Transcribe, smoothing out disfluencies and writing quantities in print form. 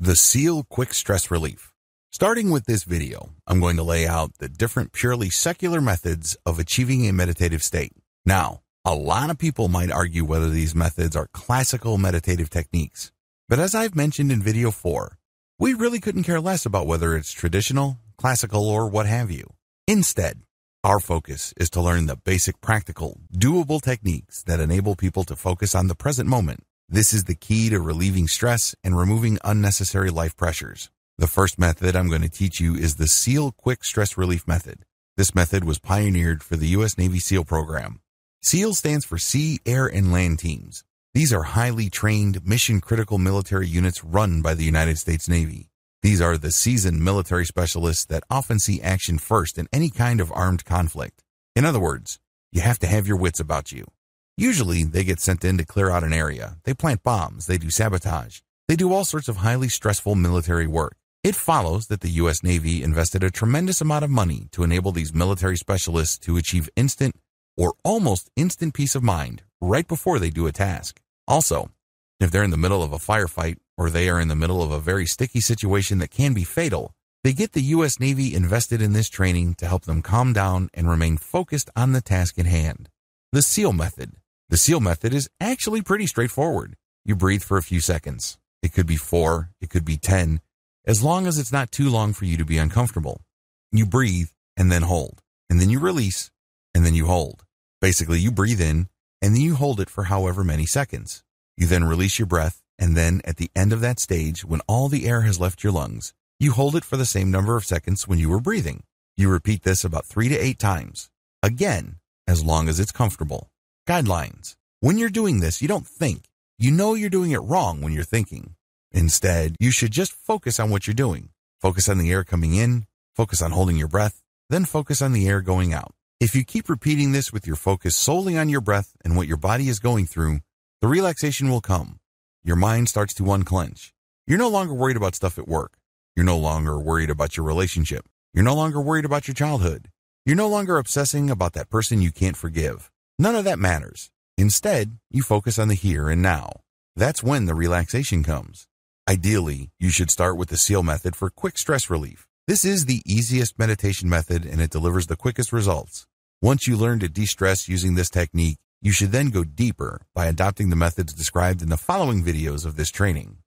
The SEAL Quick Stress Relief. Starting with this video, I'm going to lay out the different purely secular methods of achieving a meditative state. Now, a lot of people might argue whether these methods are classical meditative techniques. But as I've mentioned in video 4, we really couldn't care less about whether it's traditional, classical, or what have you. Instead, our focus is to learn the basic practical, doable techniques that enable people to focus on the present moment. This is the key to relieving stress and removing unnecessary life pressures. The first method I'm going to teach you is the SEAL Quick Stress Relief Method. This method was pioneered for the U.S. Navy SEAL program. SEAL stands for Sea, Air, and Land Teams. These are highly trained, mission-critical military units run by the United States Navy. These are the seasoned military specialists that often see action first in any kind of armed conflict. In other words, you have to have your wits about you. Usually, they get sent in to clear out an area. They plant bombs. They do sabotage. They do all sorts of highly stressful military work. It follows that the U.S. Navy invested a tremendous amount of money to enable these military specialists to achieve instant or almost instant peace of mind right before they do a task. Also, if they're in the middle of a firefight or they are in the middle of a very sticky situation that can be fatal, they get the U.S. Navy invested in this training to help them calm down and remain focused on the task at hand. The SEAL method. The SEAL method is actually pretty straightforward. You breathe for a few seconds. It could be 4, it could be 10, as long as it's not too long for you to be uncomfortable. You breathe and then hold, and then you release, and then you hold. Basically, you breathe in, and then you hold it for however many seconds. You then release your breath, and then at the end of that stage, when all the air has left your lungs, you hold it for the same number of seconds when you were breathing. You repeat this about 3 to 8 times. Again, as long as it's comfortable. Guidelines. When you're doing this, you don't think. You know you're doing it wrong when you're thinking. Instead, you should just focus on what you're doing. Focus on the air coming in, focus on holding your breath, then focus on the air going out. If you keep repeating this with your focus solely on your breath and what your body is going through, the relaxation will come. Your mind starts to unclench. You're no longer worried about stuff at work. You're no longer worried about your relationship. You're no longer worried about your childhood. You're no longer obsessing about that person you can't forgive. None of that matters. Instead, you focus on the here and now. That's when the relaxation comes. Ideally, you should start with the SEAL method for quick stress relief. This is the easiest meditation method and it delivers the quickest results. Once you learn to de-stress using this technique, you should then go deeper by adopting the methods described in the following videos of this training.